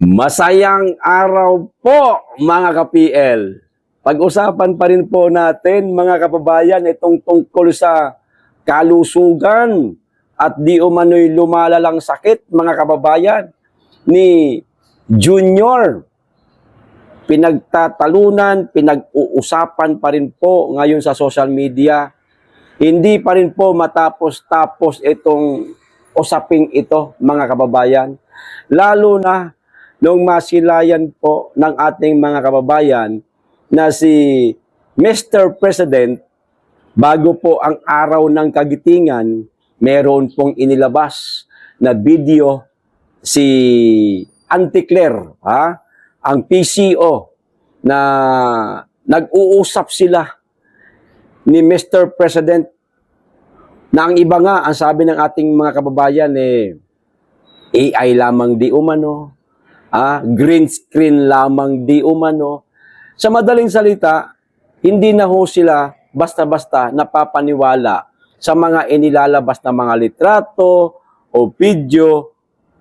Masayang araw po mga ka-PL. Pag-usapan pa rin po natin mga kababayan itong tungkol sa kalusugan at di umano'y lumalalang sakit mga kababayan ni Junior. Pinagtatalunan, pinag-uusapan pa rin po ngayon sa social media. Hindi pa rin po matapos-tapos itong usaping ito mga kababayan. Lalo na nung masilayan po ng ating mga kababayan na si Mr. President, bago po ang araw ng kagitingan, meron pong inilabas na video si Auntie Claire, ang PCO, na nag-uusap sila ni Mr. President na ang iba nga, ang sabi ng ating mga kababayan, AI lamang di umano, green screen lamang di umano. Sa madaling salita, hindi na ho sila basta-basta napapaniwala sa mga inilalabas na mga litrato o video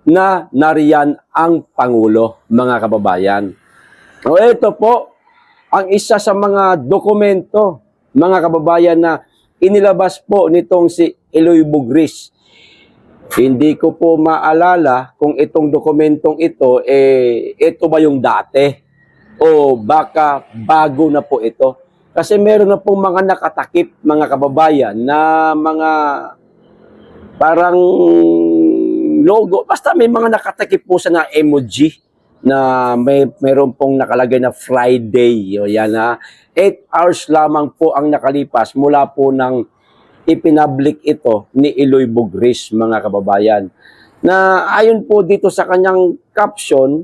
na nariyan ang Pangulo, mga kababayan. O ito po, ang isa sa mga dokumento, mga kababayan, na inilabas po nitong si Eloy Bugris. Hindi ko po maalala kung itong dokumentong ito, ito ba yung dati? O baka bago na po ito? Kasi meron na pong mga nakatakip, mga kababayan, na mga parang logo. Basta may mga nakatakip po sa na emoji na meron pong nakalagay na Friday. O yan, 8 hours lamang po ang nakalipas mula po ng ipinablik ito ni Eloy Bugris, mga kababayan. Na ayon po dito sa kanyang caption,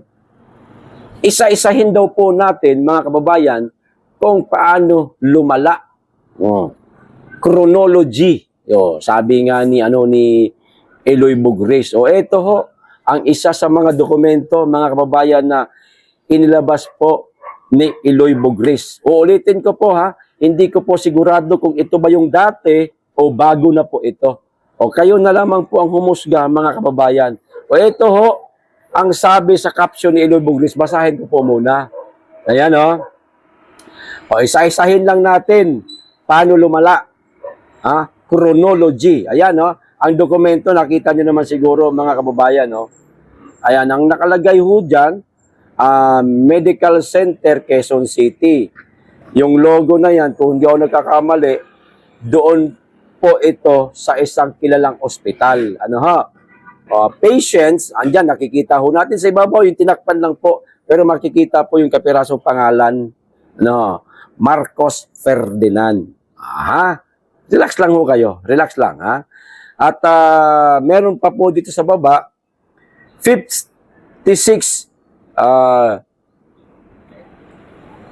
isa-isahin daw po natin, mga kababayan, kung paano lumala. Chronology. Sabi nga ni Eloy Bugris. Ito ho, ang isa sa mga dokumento, mga kababayan, na inilabas po ni Eloy Bugris. Uulitin ko po, hindi ko po sigurado kung ito ba yung dati o bago na po ito. Kayo na lamang po ang humusga, mga kababayan. Ito ho, ang sabi sa caption ni Eloy Bugris. Basahin ko po muna. Ayan isa-isahin lang natin paano lumala. Chronology. Ayan ang dokumento, nakita nyo naman siguro, mga kababayan. Ayan, ang nakalagay ho dyan, Medical Center, Quezon City. Yung logo na yan, kung hindi ako nagkakamali, doon po ito sa isang kilalang ospital. Patients, andyan, nakikita ho natin sa ibabaw, yung tinakpan lang po, pero makikita po yung kapirasong pangalan, Marcos Ferdinand. Relax lang ho kayo, relax lang, At meron pa po dito sa baba, 56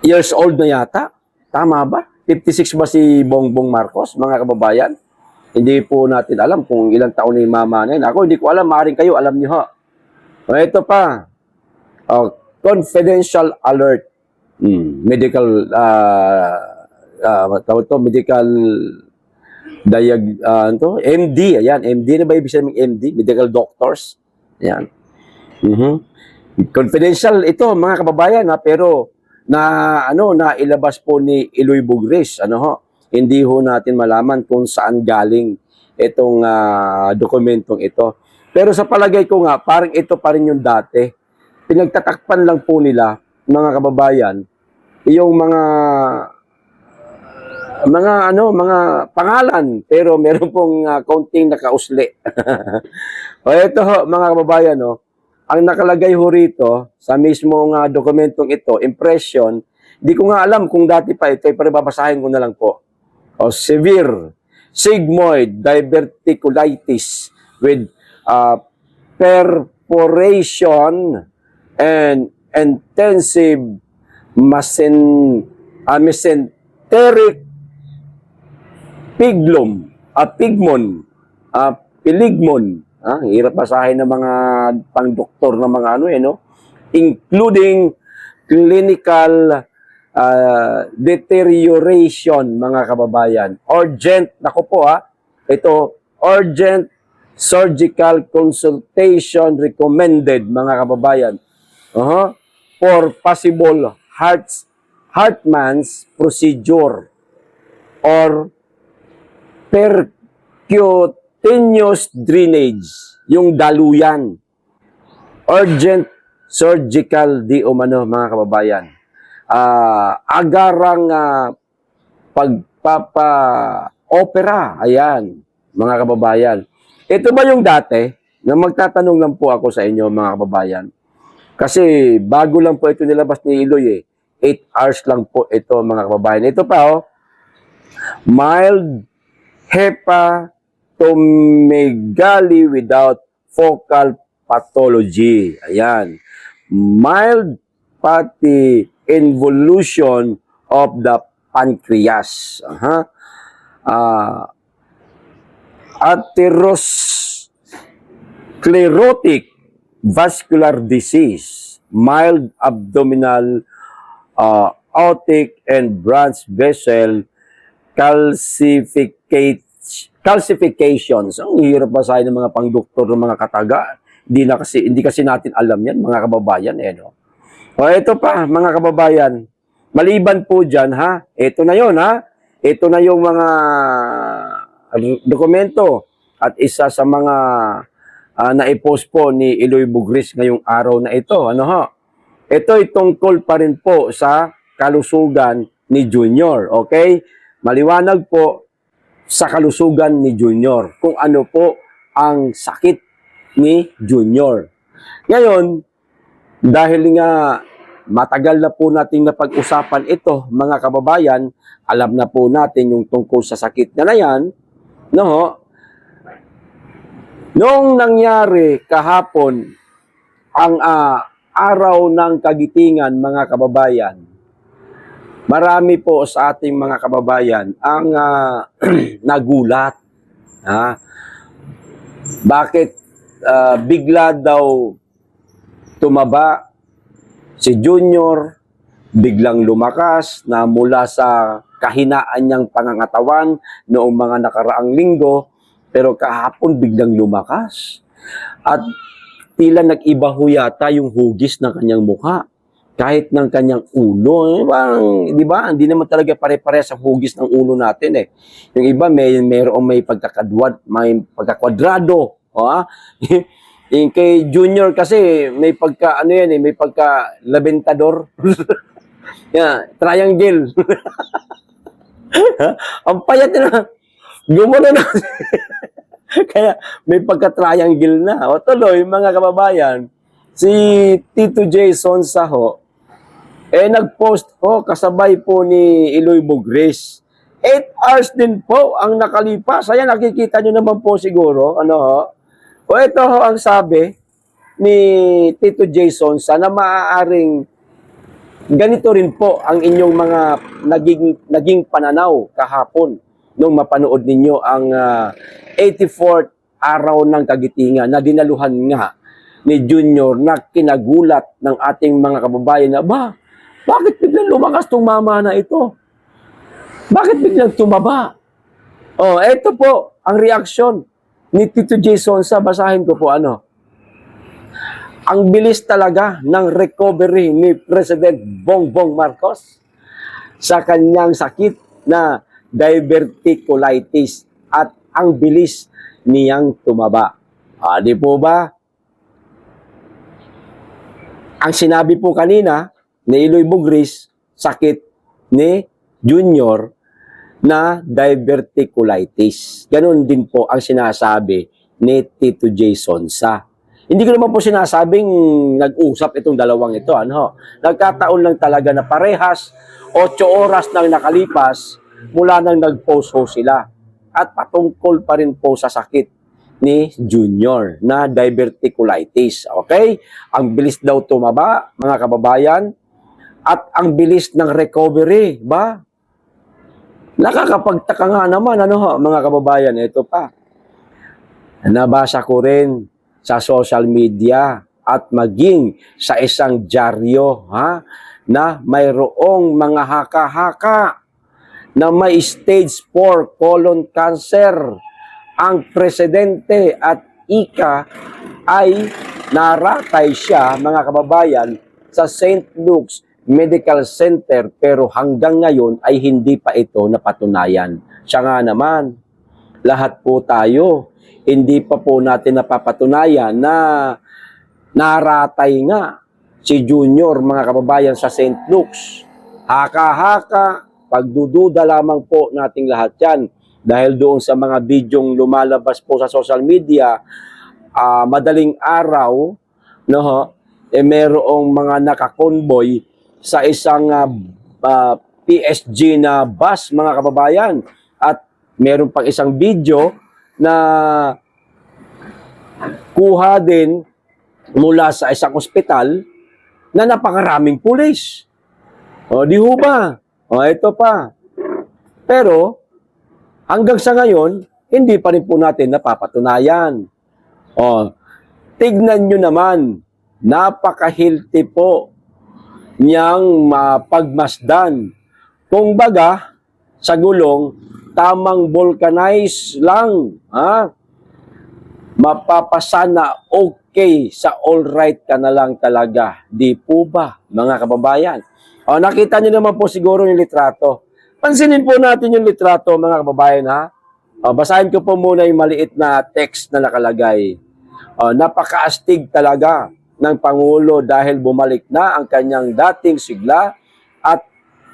years old na yata. Tama ba? 56 ba si Bongbong Marcos, mga kababayan? Hindi po natin alam kung ilang taon na yung mama na yun. Ako, hindi ko alam. Maaaring kayo, alam niyo. Ito pa. Confidential alert. Medical, medical MD. Ayan, MD na ba ibig sabihin MD? Medical doctors. Ayan. Confidential ito, mga kababayan, pero na ilabas po ni Eloy Bugris. Hindi ho natin malaman kung saan galing itong dokumentong ito. Pero sa palagay ko nga, parang ito pa rin yung dati. Pinagtatakpan lang po nila, mga kababayan, yung mga pangalan, pero meron pong kaunting nakausli. Ito ho, mga kababayan, ang nakalagay ho rito sa mismong dokumentong ito, impression, di ko nga alam kung dati pa ito, pero babasahin ko na lang po. Severe sigmoid diverticulitis with perforation and intensive mesenteric piligmon. Hirap basahin ng mga pang-doktor ng mga including clinical deterioration, mga kababayan. Urgent, ito, urgent surgical consultation recommended, mga kababayan. for possible Hartmann's procedure or percutaneous drainage, yung daluyan. Urgent surgical di umano, mga kababayan. Agarang pagpapa-opera. Ayan, mga kababayan. Ito ba yung dati? Na magtatanong lang po ako sa inyo, mga kababayan. Kasi bago lang po ito nilabas ni Iloy 8 hours lang po ito, mga kababayan. Ito pa, mild hepatomegaly without focal pathology. Ayan. Mild fatty involution of the pancreas. Atherosclerotic vascular disease, mild abdominal aortic and branch vessel calcifications. Ang hirap basahin ng mga pangdoktor ng mga kataga. Hindi kasi natin alam yan, mga kababayan. No? O ito pa, mga kababayan. Maliban po dyan, ito na yun, Ito na yung mga dokumento at isa sa mga na-post po ni Iloy Bugris ngayong araw na ito. Ito ay tungkol pa rin po sa kalusugan ni Junior. Okay? Maliwanag po sa kalusugan ni Junior kung ano po ang sakit ni Junior. Ngayon, dahil nga matagal na po nating napag-usapan ito, mga kababayan, alam na po natin yung tungkol sa sakit na yan, noong nangyari kahapon ang araw ng kagitingan, mga kababayan, marami po sa ating mga kababayan ang nagulat. Bakit bigla daw tumaba si Junior, biglang lumakas na mula sa kahinaan niyang pangangatawan noong mga nakaraang linggo, pero kahapon biglang lumakas. At tila nag-iba ho yata yung hugis ng kanyang mukha, kahit ng kanyang ulo. Di ba? Hindi naman talaga pare-pare sa hugis ng ulo natin Yung iba may pagkakwadrado. Yung kay Junior kasi may may pagka labentador. Triangle. Ang payat na. Gumulo na. Kaya may pagka-triangle na. O tuloy, mga kababayan, si Tito Jason Saho, nag-post kasabay po ni Iloy Bugris. 8 hours din po ang nakalipas. Ayan, nakikita nyo naman po siguro. Ito ang sabi ni Tito Jason, sana maaaring ganito rin po ang inyong mga naging pananaw kahapon nung mapanood ninyo ang 84th araw ng kagitingan na dinaluhan nga ni Junior na kinagulat ng ating mga kababayan na, bakit biglang lumakas tong mama na ito? Bakit biglang tumaba? Ito po ang reaksyon ni Tito Jason sa basahin ko po Ang bilis talaga ng recovery ni President Bongbong Marcos sa kanyang sakit na diverticulitis at ang bilis niyang tumaba. Di po ba? Ang sinabi po kanina ni Iloy Bugris, sakit ni Junior na diverticulitis. Ganon din po ang sinasabi ni Tito Jason sa. Hindi ko naman po sinasabing nag-usap itong dalawang ito. Nagkataon lang talaga na parehas, 8 oras nang nakalipas mula nang nag-post sila. At patungkol pa rin po sa sakit ni Junior na diverticulitis. Okay? Ang bilis daw tumaba, mga kababayan, at ang bilis ng recovery, ba? Nakakapagtaka nga naman, mga kababayan, ito pa. Nabasa ko rin sa social media at maging sa isang dyaryo, na mayroong mga haka-haka na may stage 4 colon cancer ang presidente at ika ay naratay siya, mga kababayan, sa St. Luke's Medical Center, pero hanggang ngayon ay hindi pa ito napatunayan. Siya nga naman, lahat po tayo, hindi pa po natin napapatunayan na naratay nga si Junior, mga kababayan, sa St. Luke's. Haka-haka, pagdududa lamang po nating lahat yan. Dahil doon sa mga bidyong lumalabas po sa social media, madaling araw, no, merong mga nakakonvoy sa isang PSG na bus, mga kababayan. At meron pang isang video na kuha din mula sa isang ospital na napakaraming pulis. O, di ho ba? O, ito pa. Pero, hanggang sa ngayon, hindi pa rin po natin napapatunayan. O, tignan nyo naman, napaka-healthy po niyang mapagmasdan. Kung baga, sa gulong, tamang vulcanize lang. Mapapasana okay sa all right ka na lang talaga. Di po ba, mga kababayan? O, nakita nyo naman po siguro yung litrato. Pansinin po natin yung litrato, mga kababayan, ha? O, basahin ko po muna yung maliit na text na nakalagay. O, napakaastig talaga ng Pangulo dahil bumalik na ang kanyang dating sigla at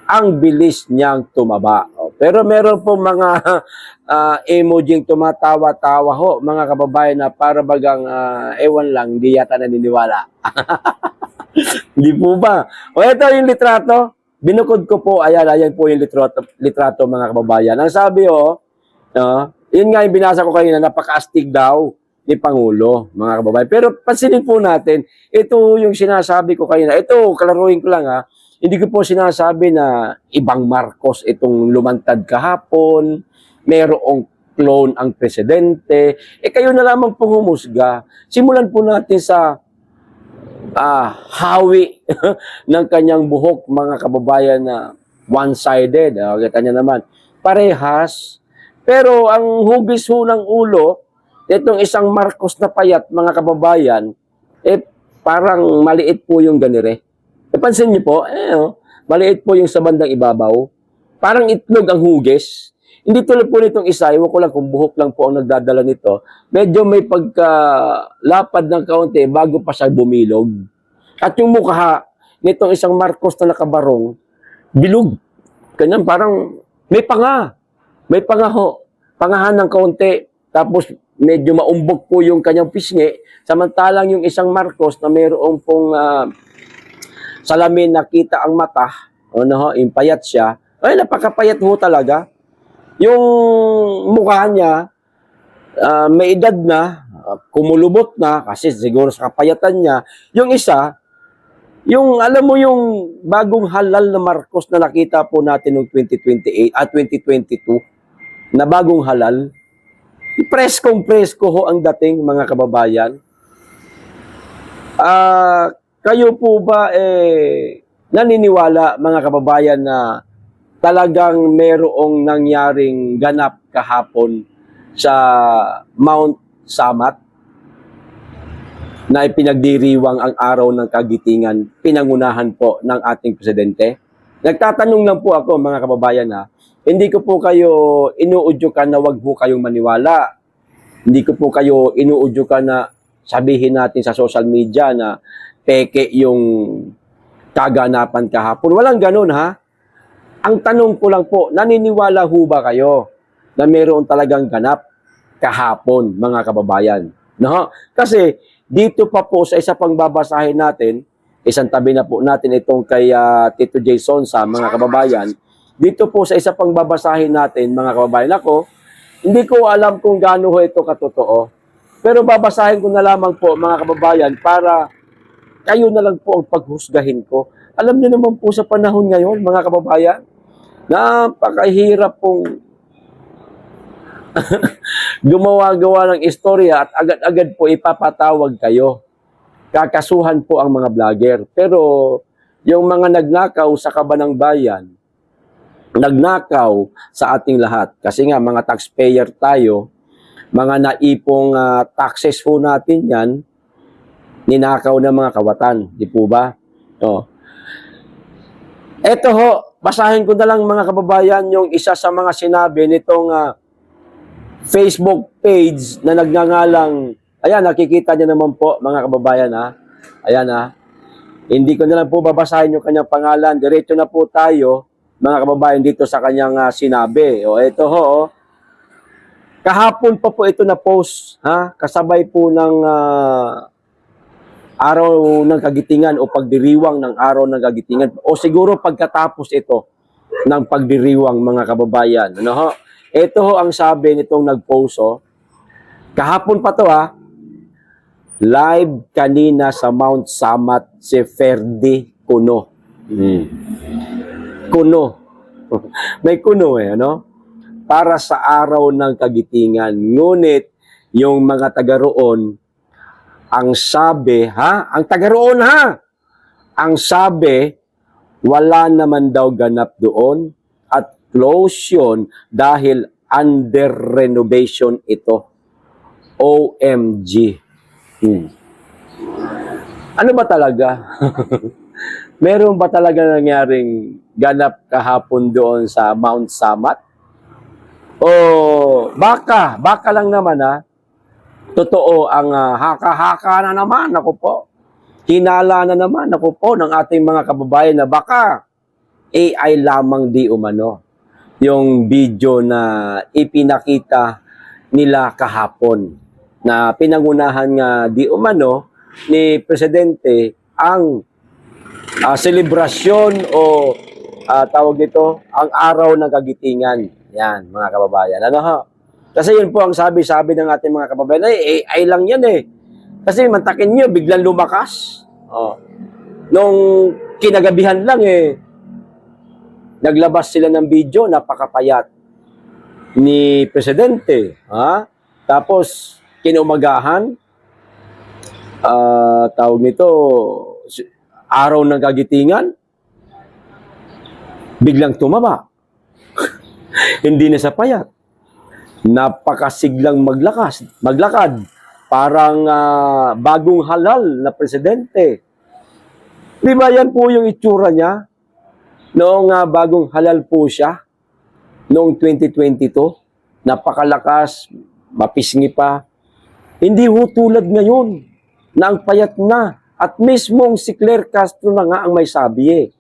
ang bilis niyang tumaba. O, pero meron po mga emojing tumatawa-tawa ho, mga kababayan, na para bagang ewan lang, hindi yata naniniwala. Hindi po ba? O, ito yung litrato. Binukod ko po, ayan po yung litrato, mga kababayan. Ang sabi, yun nga yung binasa ko kanina, napaka-astig daw ni Pangulo, mga kababayan. Pero pansinin po natin, ito yung sinasabi ko kanina. Ito, kalaruin ko lang, hindi ko po sinasabi na ibang Marcos itong lumantad kahapon, merong clone ang presidente. Kayo na lamang pong humusga. Simulan po natin sa hawi ng kanyang buhok, mga kababayan, na one-sided. Kita niya naman. Parehas. Pero ang hugis ho ng ulo, itong isang Marcos na payat, mga kababayan, parang maliit po yung ganire. Pansin niyo po, maliit po yung sa bandang ibabaw. Parang itlog ang hugis. Hindi tulad po nitong isa, iwan ko lang kung buhok lang po ang nagdadala nito. Medyo may pagkalapad ng kaunti bago pa siya bumilog. At yung mukha nitong isang Marcos na nakabarong, bilog. Ganyan, parang may panga. May panga ho. Pangahan ng kaunti. Tapos medyo maumbok po yung kanyang pisngi. Samantalang yung isang Marcos na mayroong pong salamin nakita ang mata, yung payat siya, ay napakapayat ho talaga. Yung mukha niya, may edad na, kumulubot na, kasi siguro sa kapayatan niya. Yung isa, yung alam mo yung bagong halal na Marcos na nakita po natin noong 2028 at 2022, na bagong halal, preskong-presko ho ang dating, mga kababayan. Kayo po ba naniniwala, mga kababayan, na talagang merong nangyaring ganap kahapon sa Mount Samat na ipinagdiriwang ang araw ng kagitingan, pinangunahan po ng ating presidente? Nagtatanong lang po ako, mga kababayan, hindi ko po kayo inuudyukan na wag po kayong maniwala. Hindi ko po kayo inuudyukan na sabihin natin sa social media na peke yung kaganapan kahapon. Walang ganun, Ang tanong ko lang po, naniniwala ho ba kayo na mayroon talagang ganap kahapon, mga kababayan? No? Kasi dito pa po sa isa pang babasahin natin, isang tabi na po natin itong kay Tito Jason sa mga kababayan. Dito po sa isa pang babasahin natin, mga kababayan, ako, hindi ko alam kung gaano ho ito katotoo. Pero babasahin ko na lamang po, mga kababayan, para kayo na lang po ang paghusgahin ko. Alam niyo naman po sa panahon ngayon, mga kababayan, napakahirap pong gumawa-gawa ng istorya at agad-agad po ipapatawag kayo. Kakasuhan po ang mga vlogger. Pero yung mga nagnakaw sa kabanang bayan, nagnakaw sa ating lahat. Kasi nga, mga taxpayer tayo, mga naipong taxes po natin yan, ninakaw ng mga kawatan. Di po ba? Oh. Eto ho, basahin ko na lang mga kababayan yung isa sa mga sinabi nitong Facebook page na nagngangalang, ayan, nakikita niyo naman po mga kababayan ha. Ayan ha. Hindi ko na lang po babasahin yung kanyang pangalan. Diretso na po tayo mga kababayan dito sa kanyang sinabi. O eto ho, oh. Kahapon pa po ito na post, ha? Kasabay po ng araw ng kagitingan o pagdiriwang ng araw ng kagitingan. O siguro pagkatapos ito ng pagdiriwang mga kababayan. Ano ho? Ito ho ang sabi nitong nag-post. Oh. Kahapon pa to ha. Live kanina sa Mount Samat si Ferdi Cuno. Cuno. May kuno ano? Para sa araw ng kagitingan. Ngunit, yung mga taga roon, ang sabi, ang taga roon ang sabi, wala naman daw ganap doon at close yun dahil under renovation ito. OMG. Ano ba talaga? Meron ba talaga nangyaring ganap kahapon doon sa Mount Samat? O baka lang naman totoo ang haka-haka na naman, ako po. Hinala na naman, ako po, ng ating mga kababayan na baka AI lamang di umano yung video na ipinakita nila kahapon na pinangunahan nga di umano ni Presidente ang selebrasyon o tawag dito, ang araw ng kagitingan. Yan, mga kababayan. Ano ho? Kasi yun po ang sabi ng ating mga kababayan, ay AI lang yan eh. Kasi mantakin nyo, biglang lumakas. Oh. Nung kinagabihan lang naglabas sila ng video, napakapayat ni Presidente. Tapos, kinumagahan, tawag nito, araw ng kagitingan, biglang tumaba. Hindi na sa payat. Napakasiglang maglakad. Parang bagong halal na presidente. Di ba yan po yung itsura niya? Noong bagong halal po siya, noong 2022, napakalakas, mapisngi pa. Hindi ho tulad ngayon, na ang payat na. At mismong si Claire Castro na nga ang may sabi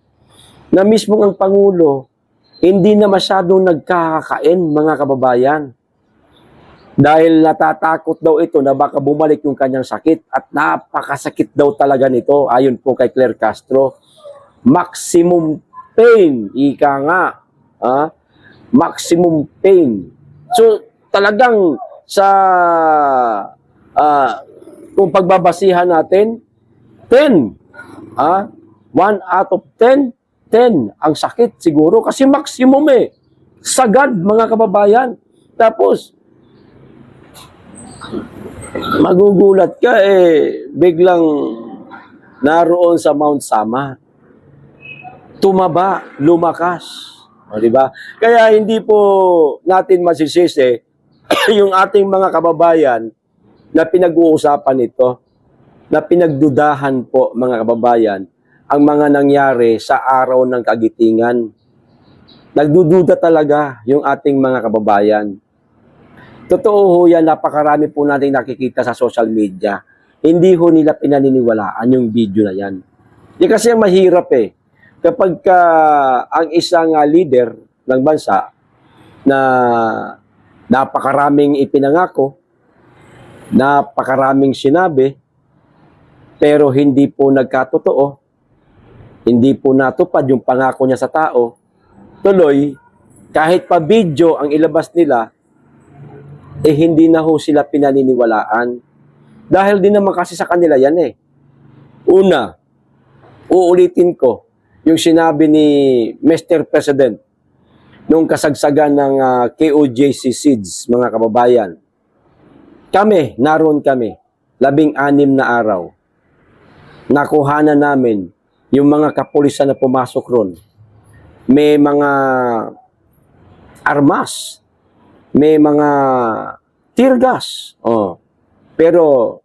na mismong ang Pangulo, hindi na masyadong nagkakain, mga kababayan. Dahil natatakot daw ito na baka bumalik yung kanyang sakit. At napakasakit daw talaga nito, ayon po kay Claire Castro. Maximum pain, ika nga. Maximum pain. So, talagang sa kung pagbabasihan natin, 10. 1 out of 10, 10 ang sakit siguro kasi maximum sagad, mga kababayan. Tapos magugulat ka biglang naroon sa Mount Sama, tumaba, lumakas, di ba? Kaya hindi po natin masisisi yung ating mga kababayan na pinag-uusapan ito, na pinagdudahan po, mga kababayan, ang mga nangyari sa araw ng kagitingan. Nagdududa talaga yung ating mga kababayan. Totoo ho yan, napakarami po natin nakikita sa social media. Hindi ho nila pinaniniwalaan yung video na yan. Kasi ang mahirap kapag ang isang leader ng bansa na napakaraming ipinangako, napakaraming sinabi, pero hindi po nagkatotoo, hindi po natupad yung pangako niya sa tao, tuloy, kahit pa video ang ilabas nila, hindi na ho sila pinaniniwalaan. Dahil din naman kasi sa kanila yan Una, uulitin ko, yung sinabi ni Mr. President, nung kasagsagan ng KOJC SEEDS, mga kababayan. Naroon kami, 16 na araw. Nakuhanan namin yung mga kapulisan na pumasok ron. May mga armas, may mga tear gas. Pero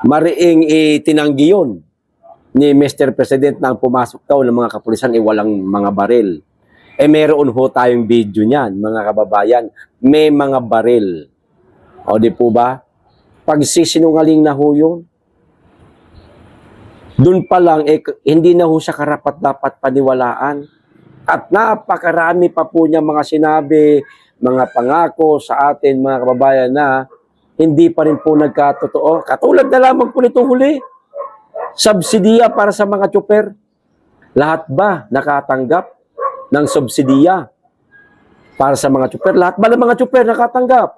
mariing itinanggi yun ni Mr. President na ang pumasok daw ng mga kapulisan walang mga baril. Meron ho tayong video niyan, mga kababayan. May mga baril. Di po ba? Pagsisinungaling na ho yun. Doon pa lang, hindi na ho siya karapat-dapat paniwalaan. At napakarami pa po niya mga sinabi, mga pangako sa atin, mga kababayan, na hindi pa rin po nagkatotoo. Katulad na lamang po nitong huli. Subsidiya para sa mga tsuper. Lahat ba nakatanggap ng subsidiya para sa mga tsuper? Lahat ba ng mga tsuper nakatanggap?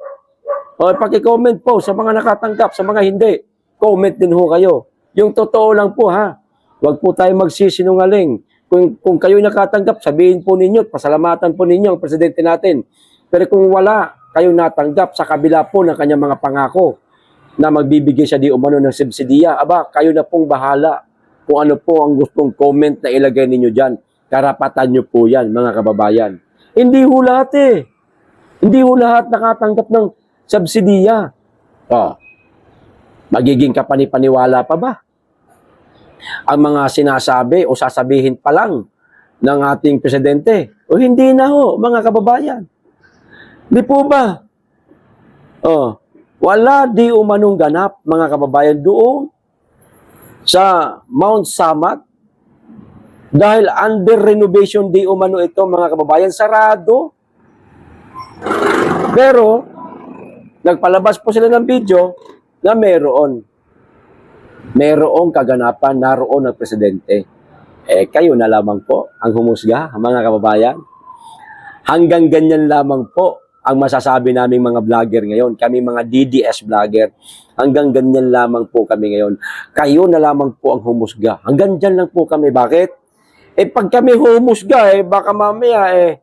Paki-comment po sa mga nakatanggap, sa mga hindi. Comment din ho kayo. Yung totoo lang po ha. Huwag po tayo magsisinungaling. Kung kayo nakatanggap, sabihin po ninyo, pasalamatan po ninyo ang presidente natin. Pero kung wala kayong natanggap sa kabila po ng kanyang mga pangako na magbibigay siya di umano ng subsidiya, kayo na pong bahala kung ano po ang gustong comment na ilagay ninyo dyan. Karapatan nyo po yan, mga kababayan. Hindi ho lahat Hindi ho lahat nakatanggap ng subsidiya. Magiging kapanipaniwala pa ba ang mga sinasabi o sasabihin pa lang ng ating presidente? O hindi na ho, mga kababayan. Di po ba? Wala di umanong ganap, mga kababayan, doon sa Mount Samat. Dahil under renovation di umano ito, mga kababayan, sarado. Pero, nagpalabas po sila ng video na merong kaganapan, naroon ang presidente. Kayo na lamang po ang humusga, mga kababayan. Hanggang ganyan lamang po ang masasabi naming mga vlogger ngayon. Kami mga DDS vlogger. Hanggang ganyan lamang po kami ngayon. Kayo na lamang po ang humusga. Hanggang dyan lang po kami. Bakit? Pag kami humusga, baka mamaya,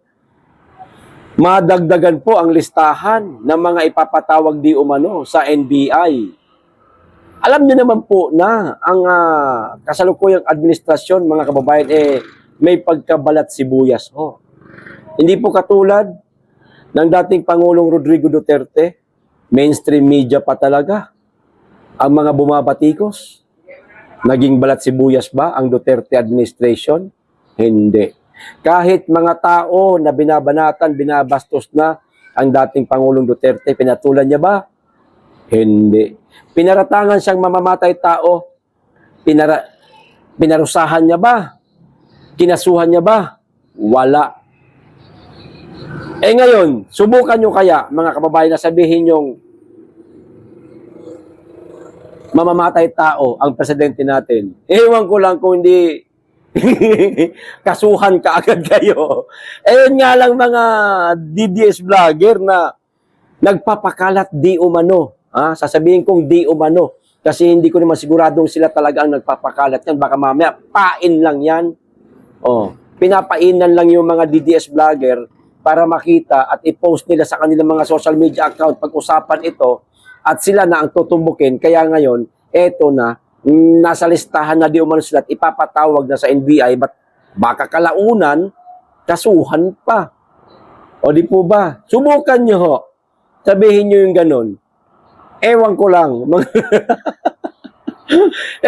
madagdagan po ang listahan ng mga ipapatawag di umano sa NBI. Alam niyo naman po na ang kasalukuyang administrasyon, mga kababayan, may pagkabalat sibuyas. Hindi po katulad ng dating Pangulong Rodrigo Duterte, mainstream media pa talaga ang mga bumabatikos. Naging balat sibuyas ba ang Duterte administration? Hindi. Kahit mga tao na binabanatan, binabastos na ang dating Pangulong Duterte, pinatulan niya ba? Hindi. Pinaratangan siyang mamamatay tao, pinarusahan niya ba? Kinasuhan niya ba? Wala. Ngayon, subukan nyo kaya, mga kababayan, na sabihin yung mamamatay tao ang presidente natin. Ewan ko lang kung hindi kasuhan ka agad kayo. Yun nga lang mga DDS vlogger na nagpapakalat di umano. Sasabihin kong di umano. Kasi hindi ko naman siguradong sila talaga ang nagpapakalat yan. Baka mamaya, pain lang yan. Pinapainan lang yung mga DDS vlogger para makita at i-post nila sa kanilang mga social media account pag-usapan ito at sila na ang tutumbukin. Kaya ngayon, eto na, nasa listahan na di umano sila at ipapatawag na sa NBI, baka kalaunan, kasuhan pa. O di po ba? Subukan nyo ho. Sabihin nyo yung ganun. Ewan ko lang.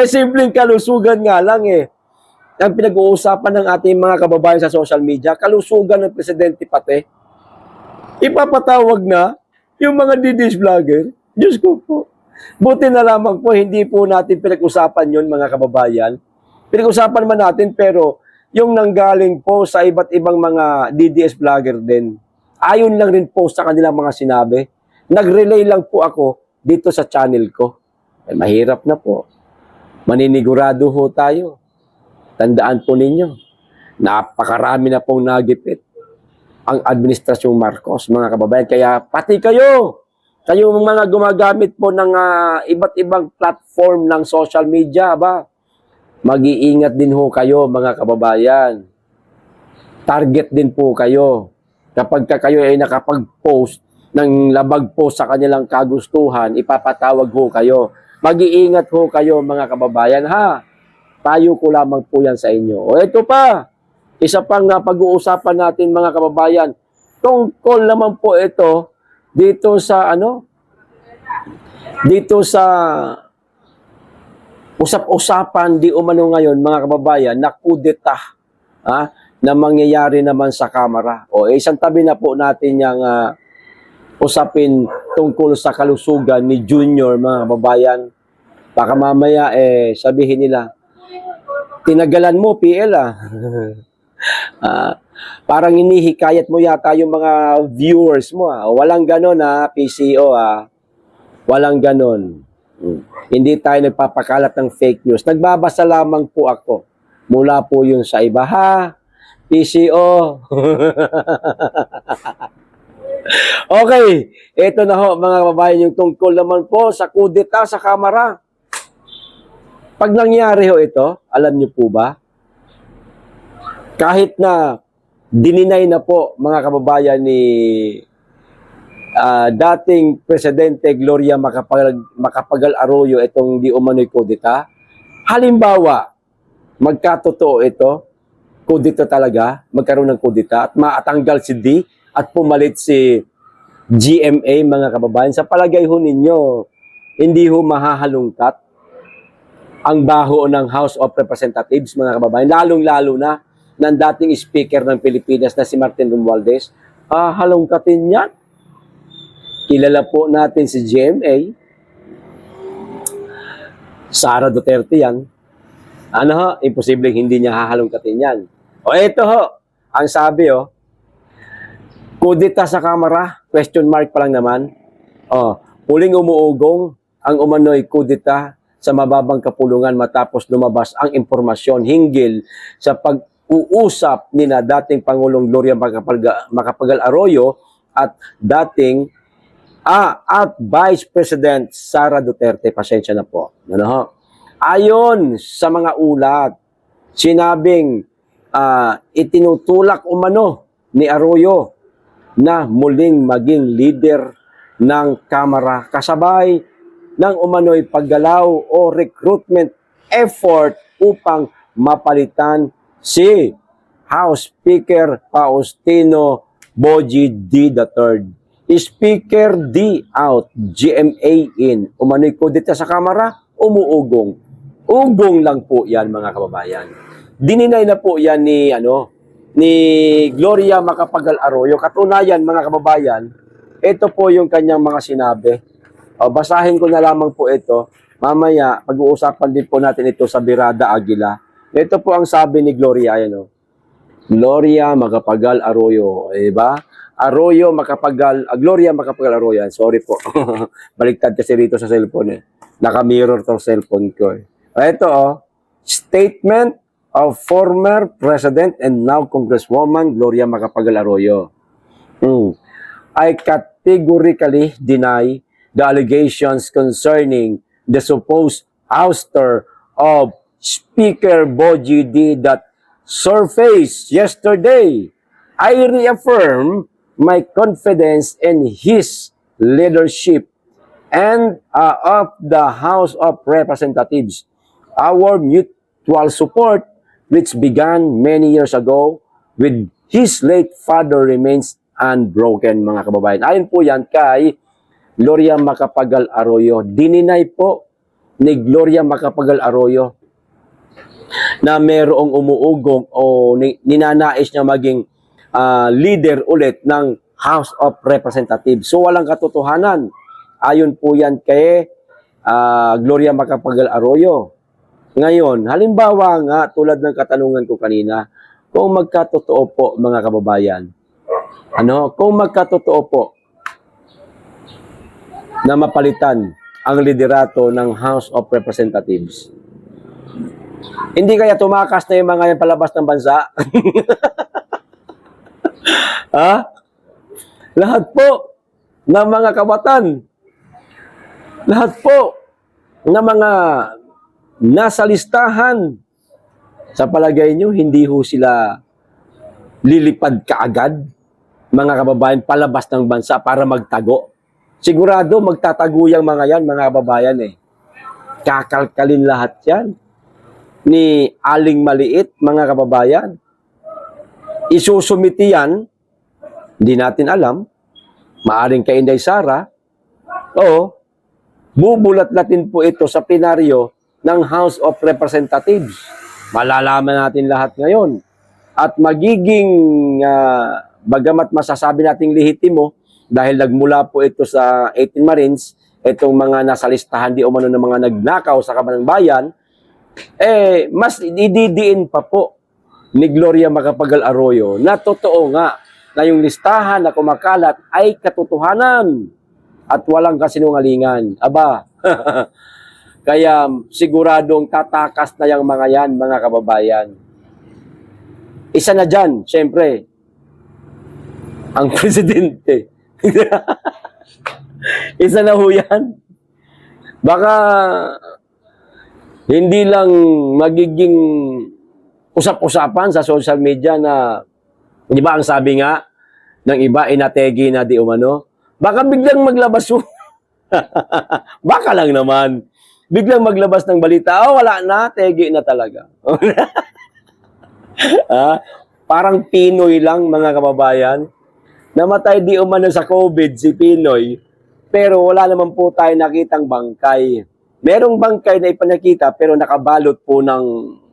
Simpleng kalusugan nga lang ang pinag-uusapan ng ating mga kababayan sa social media, kalusugan ng presidente pati, ipapatawag na yung mga DDS vlogger. Diyos ko po. Buti na lamang po, hindi po natin pinag-usapan yun, mga kababayan. Pinag-usapan man natin, pero yung nanggaling po sa iba't ibang mga DDS vlogger din, ayon lang rin po sa kanilang mga sinabi. Nag-relay lang po ako dito sa channel ko. Mahirap na po. Maninigurado ho tayo. Tandaan po ninyo, napakarami na pong nagipit ang administrasyong Marcos, mga kababayan. Kaya pati kayo mga gumagamit po ng iba't ibang platform ng social media, mag-iingat din ho kayo, mga kababayan. Target din po kayo. Kapag kayo ay nakapag-post ng labag po sa kanilang kagustuhan, ipapatawag ho kayo. Mag-iingat ho kayo, mga kababayan, Payo ko lamang po yan sa inyo. Ito pa, isa pang pag-uusapan natin, mga kababayan, tungkol naman po ito dito sa dito sa usap-usapan di umano ngayon mga kababayan na kudeta na mangyayari naman sa Kamara. O isang tabi na po natin yung usapin tungkol sa kalusugan ni Junior mga kababayan. Baka mamaya sabihin nila, tinagalan mo PL parang hinihikayat mo yata yung mga viewers mo Walang ganon PCO Walang ganon. Hindi tayo nagpapakalat ng fake news. Nagbabasa lamang po ako. Mula po yun sa iba. PCO. Okay. Ito na ho mga kababayan yung tungkol naman po sa kudeta sa Kamara. Pag nangyari ho ito, alam niyo po ba? Kahit na dininay na po mga kababayan ni dating Presidente Gloria Macapagal Arroyo itong di umano'y kudeta. Halimbawa, magkatotoo ito, kudeta talaga, magkaroon ng kudeta at matanggal si D at pumalit si GMA mga kababayan. Sa palagay ho ninyo, hindi ho mahahalungkat ang baho ng House of Representatives mga kababayan, lalong-lalo na ng dating Speaker ng Pilipinas na si Martin Romualdez. Halungkatin yan. Kilala po natin si GMA. Sara Duterte yan. Imposibleng hindi niya hahalungkatin yan. Ito ho, ang sabi kudeta sa Kamara, question mark pa lang naman. Huling umuugong ang umano'y kudeta sa mababang kapulungan matapos lumabas ang impormasyon hinggil sa pag-uusap ni na dating Pangulong Gloria Macapagal Arroyo at dating at Vice President Sara Duterte. Pasensya na po. Ayon sa mga ulat, sinabing itinutulak umano ni Arroyo na muling maging leader ng Kamara kasabay ng umano'y paggalaw o recruitment effort upang mapalitan si House Speaker Faustino Bogie D. III. Speaker D out, GMA in. Umano'y kudeta sa Kamara, umuugong. Ugong lang po yan mga kababayan. Dininay na po yan ni Gloria Macapagal Arroyo. Katunayan mga kababayan, ito po yung kanyang mga sinabi. Basahin ko na lamang po ito. Mamaya, pag-uusapan din po natin ito sa Birada Aguila. Ito po ang sabi ni Gloria. Gloria Macapagal Arroyo. Diba? Gloria Macapagal Arroyo. Sorry po. Baliktad kasi rito sa cellphone. Naka-mirror tong cellphone ko. Ito statement of former President and now Congresswoman Gloria Macapagal Arroyo. I categorically deny the allegations concerning the supposed ouster of Speaker Bogie D. that surfaced yesterday. I reaffirm my confidence in his leadership and of the House of Representatives. Our mutual support, which began many years ago with his late father, remains unbroken, mga kababayan. Ayon po yan kay Gloria Macapagal Arroyo. Dininay po ni Gloria Macapagal Arroyo na mayroong umuugong o ninanais niya maging leader ulit ng House of Representatives. So walang katotohanan. Ayon po yan kay Gloria Macapagal Arroyo. Ngayon, halimbawa nga tulad ng katanungan ko kanina, kung magkatotoo po mga kababayan, kung magkatotoo po na mapalitan ang liderato ng House of Representatives, hindi kaya tumakas na yung mga yan palabas ng bansa? Lahat po ng mga kabatan, lahat po ng mga nasa listahan, sa palagay nyo, hindi ho sila lilipad kaagad, mga kababayan, palabas ng bansa para magtago? Sigurado magtatago yung mga yan, mga kababayan Kakalkalin lahat yan ni Aling Maliit, mga kababayan. Isusumiti yan, hindi natin alam, maaring kay Inday Sara, o bubulat-latin po ito sa plenaryo ng House of Representatives. Malalaman natin lahat ngayon. At magiging, bagamat masasabi nating lehitimo, dahil nagmula po ito sa 18 Marines, itong mga nasa listahan di umano ng mga nagnakaw sa Kabanang Bayan, mas ididiin pa po ni Gloria Macapagal Arroyo na totoo nga na yung listahan na kumakalat ay katotohanan at walang kasinungalingan. Aba, kaya siguradong tatakas na yung mga yan, mga kababayan. Isa na dyan, syempre, ang presidente. Isa na ho yan. Baka hindi lang magiging usap-usapan sa social media na, di ba ang sabi nga ng iba, inategi na di umano, baka biglang maglabas ho. Baka lang naman. Biglang maglabas ng balita, wala na, tegi na talaga. Parang Pinoy lang, mga kababayan. Namatay di umano sa COVID si Pinoy, pero wala naman po tayo nakitang bangkay. Merong bangkay na ipinakita pero nakabalot po ng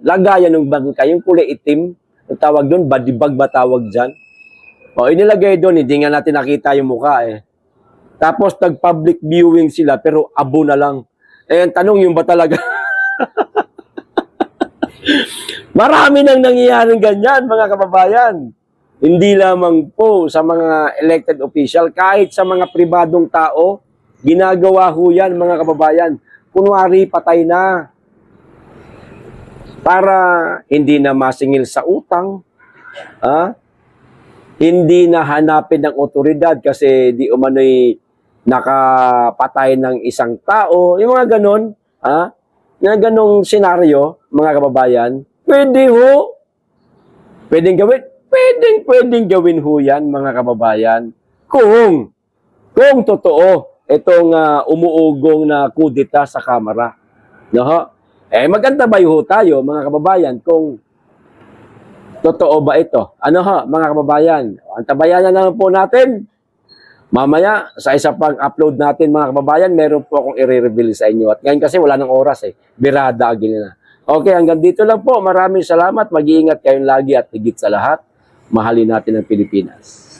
lagayan ng bangkay, yung kulay itim, ang tawag doon, body bag ba tawag dyan? O inilagay doon, hindi nga natin nakita yung mukha eh. Tapos nag-public viewing sila pero abo na lang. Ang tanong, yung ba talaga? Marami nang nangyayaring ganyan, mga kababayan. Hindi lamang po sa mga elected official, kahit sa mga pribadong tao, ginagawa ho yan, mga kababayan. Kunwari, patay na. Para hindi na masingil sa utang, hindi na hanapin ng otoridad kasi di umano'y nakapatay ng isang tao. Yung mga ganon, yung ganong senaryo, mga kababayan, pwede ho. Pwedeng gawin. Pwedeng gawin ho yan, mga kababayan. Kung totoo, itong umuugong na kudita sa Kamara. No? Magantabay ho tayo, mga kababayan, kung totoo ba ito. Ano ha, mga kababayan? Antabayan na naman po natin. Mamaya, sa isa pang upload natin, mga kababayan, meron po akong i-reveal sa inyo. At ngayon kasi wala nang oras Birada agil na. Okay, hanggang dito lang po. Maraming salamat. Mag-iingat kayong lagi at higit sa lahat, mahalin natin ang Pilipinas.